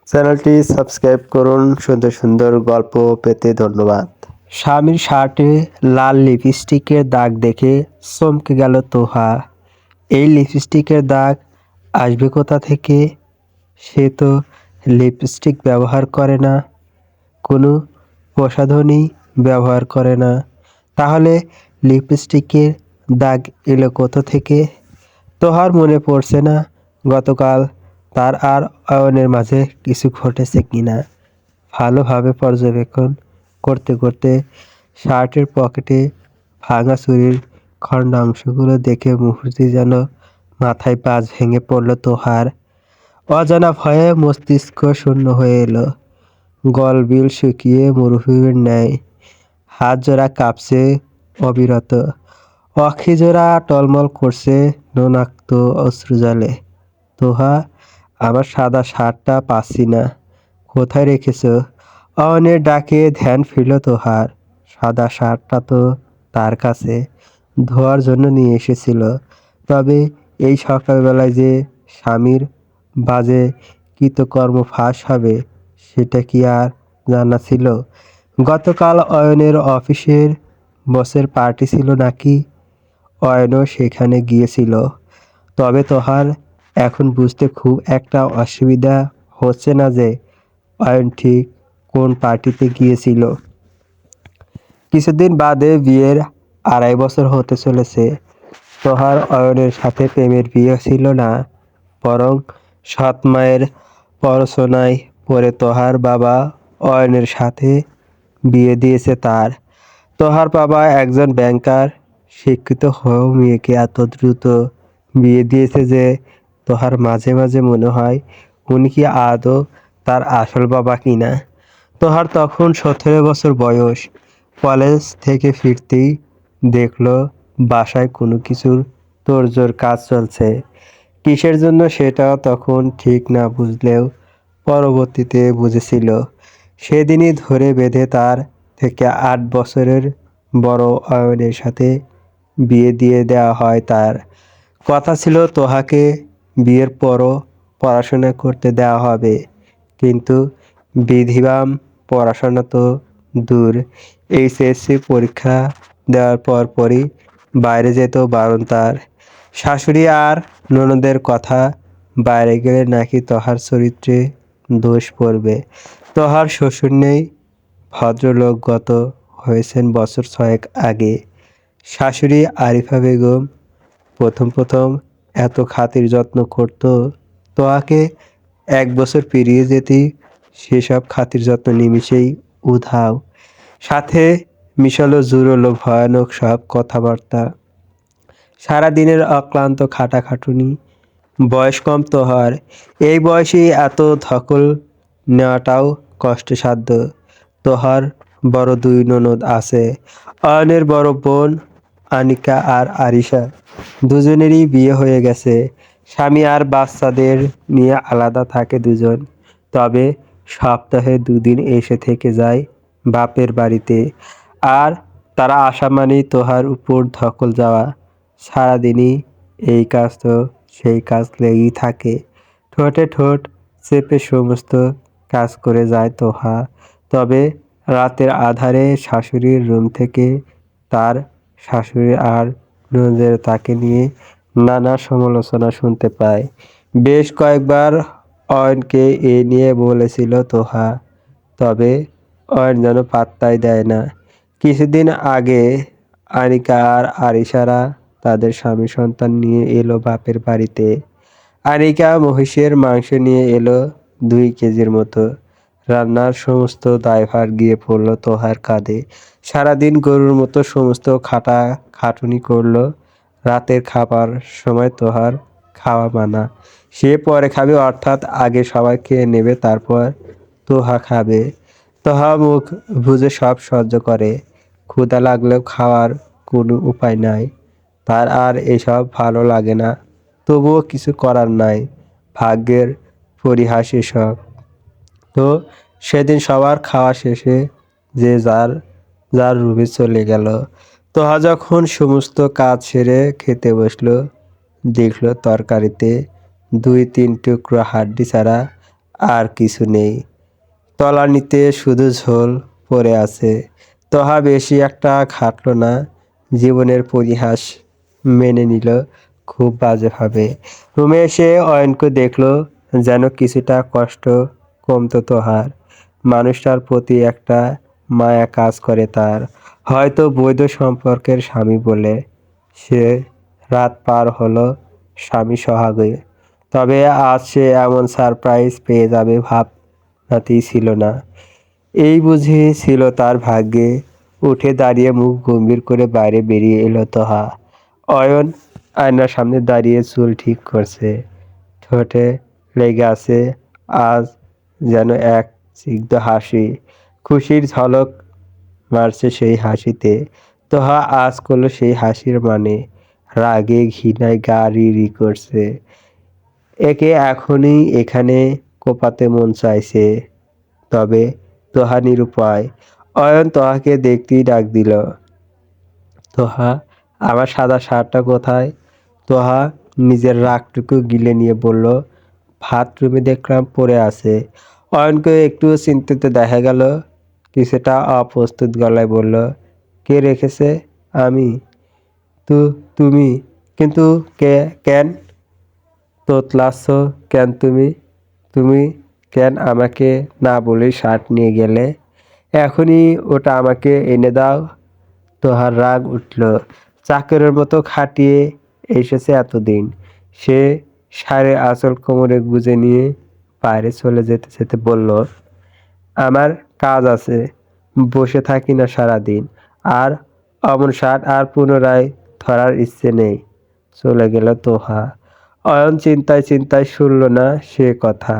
চ্যানেলটি সাবস্ক্রাইব করুন সুন্দর সুন্দর গল্প পেতে ধন্যবাদ। স্বামীর শার্টে লাল লিপস্টিকের দাগ দেখে চমকে গেল তোহা। এই লিপস্টিকের দাগ আসবে কোথা থেকে? সে তো লিপস্টিক ব্যবহার করে না, কোনো প্রসাধনী ব্যবহার করে না, তাহলে লিপস্টিকের দাগ এলো কোথা থেকে? তোহার মনে পড়ছে না গতকাল তার আর অয়নের মাঝে কিছু ঘটেছে কিনা। ভালোভাবে পর্যবেক্ষণ করতে করতে শার্টের পকেটে ভাঙা চুরির খণ্ডাংশগুলো দেখে মুহূর্তে যেন মাথায় বাজ ভেঙে পড়ল তোহার। অজানা ভয়ে মস্তিষ্ক শূন্য হয়ে এলো। গলবিল শুকিয়ে মরুভূমির ন্যায় হাত জোড়া কাঁপছে অবিরত, অখিজোড়া টলমল করছে নোনাক্ত অশ্রুজলে। তোহা, আমার সাদা শার্টটা পাচ্ছি না, কোথায় রেখেছ? অয়নের ডাকে ধ্যান ফিরল তোহার। সাদা শার্টটা তো তার কাছে ধোয়ার জন্য নিয়ে এসেছিল, তবে এই সকালবেলায় যে স্বামীর বাজে কৃতকর্ম ফাঁস হবে সেটা কি আর জানা ছিল? গতকাল অয়নের অফিসের বসের পার্টি ছিল নাকি? অয়নও সেখানে গিয়েছিল। তবে তোহার এখন বুঝতে খুব একটা অসুবিধা হচ্ছে না যে অয়ন ঠিক কোন পার্টিতে গিয়েছিল। কিছুদিন বাদে বিয়ের 2.5 বছর হতে চলেছে। তোহার অয়নের সাথে প্রেমের বিয়ে ছিল না, বরং সৎ মায়ের প্ররোচনায় পড়ে তোহার বাবা অয়নের সাথে বিয়ে দিয়েছে তার। তোহার বাবা একজন ব্যাংকার, শিক্ষিত হয়েও মেয়েকে এত দ্রুত বিয়ে দিয়েছে যে তোহার মাঝে মাঝে মনে হয় উনি কি আদৌ তার আসল বাবা কিনা। তোহার তখন 17 বছর বয়স। কলেজ থেকে ফিরতেই দেখলো বাসায় কোনো কিছুর তোড়জোড় কাজ চলছে। কিসের জন্য সেটাও তখন ঠিক না বুঝলেও পরবর্তীতে বুঝেছিল। সেদিনই ধরে বেঁধে তার থেকে 8 বছরের বড় অয়নের সাথে বিয়ে দিয়ে দেওয়া হয় তার। কথা ছিল তোহাকে বিয়ের পরও পড়াশোনা করতে দেওয়া হবে, কিন্তু বিধিবাম পড়াশোনা তো দূর, এইচএসসি পরীক্ষা দেওয়ার পরপরই বাইরে যেত বারণ তার। শাশুড়ি আর ননদের কথা, বাইরে গেলে নাকি তোহার চরিত্রে দোষ পড়বে। তোহার শ্বশুর নেই, ভদ্রলোক গত হয়েছেন বছর 6 আগে। শাশুড়ি আরিফা বেগম প্রথম প্রথম এত খাতির যত্ন করতো, তোহাকে 1 বছর পেরিয়ে যেতেই সেসব খাতির যত্ন নিমিষেই উধাও। সাথে মিশালো জুড়লো ভয়ানক সব কথাবার্তা, সারাদিনের অক্লান্ত খাটাখাটুনি। বয়স কম তোহার, এই বয়সে এত ধকল নেওয়াটাও কষ্টসাধ্য। তোহার বড় 2 ননদ আছে, অয়নের বড় বোন আনিকা আর আরিশা, দুজনেরই বিয়ে হয়ে গেছে। স্বামী আর বাচ্চাদের নিয়ে আলাদা থাকে দুজন, তবে সপ্তাহে 2 দিন এসে থেকে যায় বাপের বাড়িতে। আর তারা আসা মানেই তোহার উপর ধকল যাওয়া। সারাদিনই এই কাজ তো সেই কাজ লেগেই থাকে। ঠোঁটে ঠোঁট চেপে সমস্ত কাজ করে যায় তোহা। তবে রাতের আধারে শাশুড়ির রুম থেকে তার শাশুড়ি আর ননদের তাকে নিয়ে নানা সমালোচনা শুনতে পায়। বেশ কয়েকবার অয়নকে এ নিয়ে বলেছিল তোহা, তবে অয়ন যেন পাত্তাই দেয় না। কিছুদিন আগে আনিকা আর আরিশারা তাদের স্বামী সন্তান নিয়ে এলো বাপের বাড়িতে। আনিকা মহিষের মাংস নিয়ে এলো 2 কেজির মতো। রান্নার সমস্ত দায়ভার গিয়ে পড়ল তোহার কাঁধে। সারাদিন গরুর মতো সমস্ত খাটুনি করলো। রাতের খাবার সময় তোহার খাওয়া মানা। সে পরে খাবে, অর্থাৎ আগে সবাই খেয়ে নেবে, তারপর তোহা খাবে। তোহা মুখ বুজে সব সহ্য করে। ক্ষুধা লাগলেও খাওয়ার কোনো উপায় নাই। তার আর এসব ভালো লাগে না, তবুও কিছু করার নাই, ভাগ্যের পরিহাস এসব। তো সেদিন সবার খাওয়া শেষে যে যার যার রুমে চলে গেল। তোহা যখন সমস্ত কাজ সেরে খেতে বসলো, দেখলো তরকারিতে 2-3 টুকরো হাড্ডি ছাড়া আর কিছু নেই, তলানিতে শুধু ঝোল পড়ে আছে। তোহা বেশি একটা খাটল না, জীবনের পরিহাস মেনে নিল খুব বাজেভাবে। রুমে এসে অয়নকে দেখলো, যেন কিছুটা কষ্ট কমতো তোহার। মানুষটার প্রতি একটা মায়া কাজ করে তার। হয়তো বৈধ সম্পর্কের স্বামী বলে সে রাত পার হলো স্বামী সোহাগে। তবে আজ সে এমন সারপ্রাইজ পেয়ে যাবে ভাবনাতেই ছিল না। এই বুঝি ছিল তার ভাগ্যে। উঠে দাঁড়িয়ে মুখ গম্ভীর করে বাইরে বেরিয়ে এলো তোহা। অয়ন আয়নার সামনে দাঁড়িয়ে চুল ঠিক করছে, ঠোঁটে লেগে আছে আজ যেন এক স্নিগ্ধ হাসি। খুশির ঝলক মারছে সেই হাসিতে। তোহা আজ করলো সেই হাসির মানে, রাগে ঘৃণায় গা রি করছে। একে এখনই এখানে কোপাতে মন চাইছে। তবে তোহা নিরুপায়। অয়ন তোহাকে দেখতেই ডাক দিল, তোহা, আমার সাদা শার্টটা কোথায়? তোহা নিজের রাগটুকু গিলে নিয়ে বলল, বাথরুমে দেখলাম পড়ে আছে। অয়নকে একটু চিন্তিত দেখা গেল, কিছুটা অপ্রস্তুত গলায় বলল, কে রেখেছে? আমি। তুমি? কিন্তু কেন তোতলাচ্ছ কেন তুমি? তুমি কেন আমাকে না বলেই শার্ট নিয়ে গেলে? এখনই ওটা আমাকে এনে দাও। তোহার রাগ উঠল। চাকরের মতো খাটিয়ে এসেছে এতদিন। সে শাড়ির আঁচল কোমরে গুজে নিয়ে বাইরে চলে যেতে যেতে বলল, আমার কাজ আছে, বসে থাকি না সারাদিন। আর অমন শার্ট আর পুনরায় ধরার ইচ্ছে নেই। চলে গেল তোহা। অয়ন চিন্তায় চিন্তায় শুনল না সে কথা।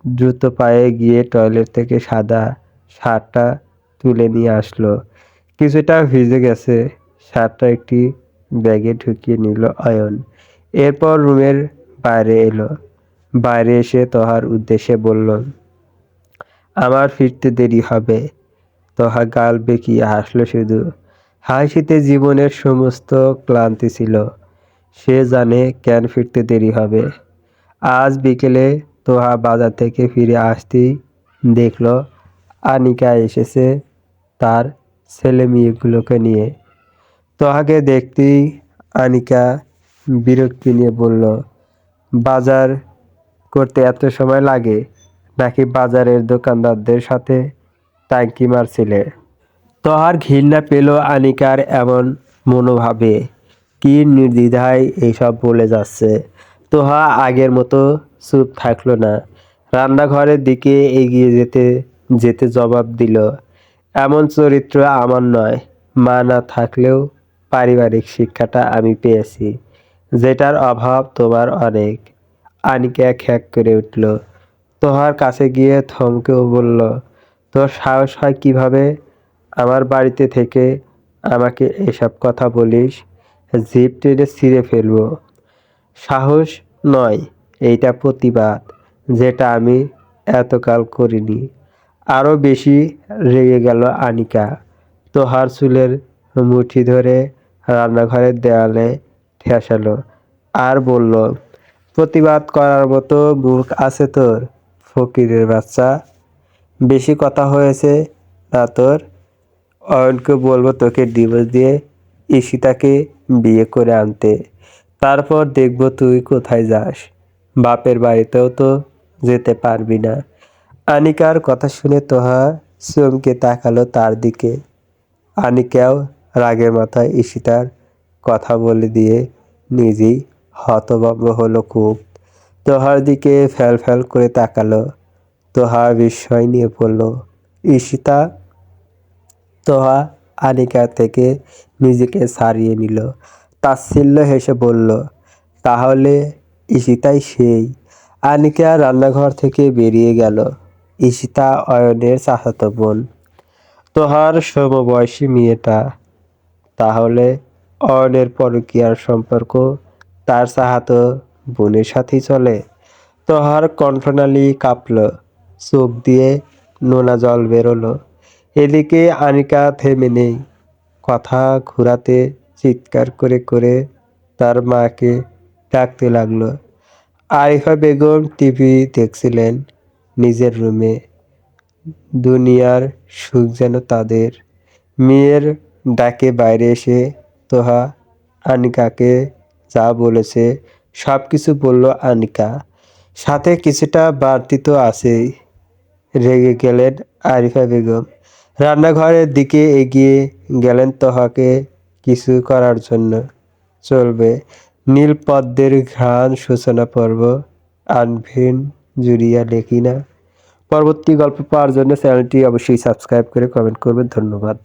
দ্রুত পায়ে গিয়ে টয়লেট থেকে সাদা শার্টটা তুলে নিয়ে আসলো। কিছুটা ভিজে গেছে, শার্টটা একটি ব্যাগে ঢুকিয়ে নিল অয়ন। এরপর রুমের বাইরে এলো। বাইরে এসে তোহার উদ্দেশ্যে বলল, আমার ফিরতে দেরি হবে। তোহা গাল বেঁকিয়ে হাসলো শুধু। হাসিতে জীবনের সমস্ত ক্লান্তি ছিল। সে জানে কেন ফিরতে দেরি হবে। আজ বিকেলে তোহা বাজার থেকে ফিরে আসতেই দেখল আনিকা এসেছে তার ছেলে মেয়েগুলোকে নিয়ে। তোহাকে দেখতেই আনিকা বিরক্তি নিয়ে বলল, বাজার করতে এত সময় লাগে নাকি বাজারের দোকানদারদের সাথে টাঙ্কি মারছিলে? তোহার ঘৃণা পেল আনিকার এমন মনোভাবে। কি নির্দ্বিধায় এইসব বলে যাচ্ছে। তোহা আগের মতো চুপ থাকলো না, রান্নাঘরের দিকে এগিয়ে যেতে যেতে জবাব দিল, এমন চরিত্র আমার নয়। মা না থাকলেও পারিবারিক শিক্ষাটা আমি পেয়েছি, যেটার অভাব তোমার অনেক। আনিকা খ্যাঁক করে উঠল। তোহার কাছে গিয়ে থমকেও বলল, তোর সাহস হয় কিভাবে আমার বাড়িতে থেকে আমাকে এসব কথা বলিস? জিভ টেনে ছিঁড়ে ফেলবো। সাহস নয়, এইটা প্রতিবাদ, যেটা আমি এতকাল করিনি। আরো বেশি রেগে গেল আনিকা। তোহার চুলের মুঠি ধরে রান্নাঘরের দেয়ালে ঠেসালো আর বলল, প্রতিবাদ করার মতো মুখ আছে তোর, ফকিরের বাচ্চা? বেশি কথা হয়েছে না তোর? অয়নকে বলবো তোকে ডিভোর্স দিয়ে ঈশিতাকে বিয়ে করে আনতে। তারপর দেখবো তুই কোথায় যাস। বাপের বাড়িতেও তো যেতে পারবি না। আনিকার কথা শুনে তোহা চমকে তাকালো তার দিকে। আনিকাও রাগের মাথায় ঈশিতার কথা বলে দিয়ে নিজেই হতভম্ব হলো খুব। তোহার দিকে ফ্যাল ফ্যাল করে তাকালো। তোহা বিস্ময় নিয়ে পড়ল, ঈশিতা? তোহা আনিকা থেকে নিজেকে ছাড়িয়ে নিল। তাচ্ছিল্য হেসে বলল, তাহলে ঈশিতাই সেই। আনিকা রান্নাঘর থেকে বেরিয়ে গেল। ঈশিতা অয়নের চাচাতো বোন, তোহার সমবয়সী মেয়েটা। তাহলে অয়নের পরকীয়ার সম্পর্ক তার চাচাতো বোনের সাথেই চলে? তোহার কণ্ঠনালী কাঁপল, চোখ দিয়ে নোনা জল বেরোলো। এদিকে আনিকা থেমে নেই, কথা ঘুরাতে চিৎকার করে করে তার মাকে ডাকতে লাগলো। আরিফা বেগম টিভি দেখছিলেন। নিজের রুমে। দুনিয়ার সুখ যেন তাদের। মেয়ের ডাকে বাইরে এসে তোহা আনিকাকে যা বলেছে সবকিছু বলল আনিকা। সাথে কিছুটা বাড়তি তো আছেই। রেগে গেলেন আরিফা বেগম। রান্নাঘরের দিকে এগিয়ে গেলেন তোহাকে কিছু করার জন্য। চলবে নীল পদ্মের ঘ্রাণ সূচনা পর্ব। আনভিন জুরিয়া লেখিনা। পরবর্তী গল্প পাওয়ার জন্য চ্যানেলটি অবশ্যই সাবস্ক্রাইব করে কমেন্ট করবেন। ধন্যবাদ।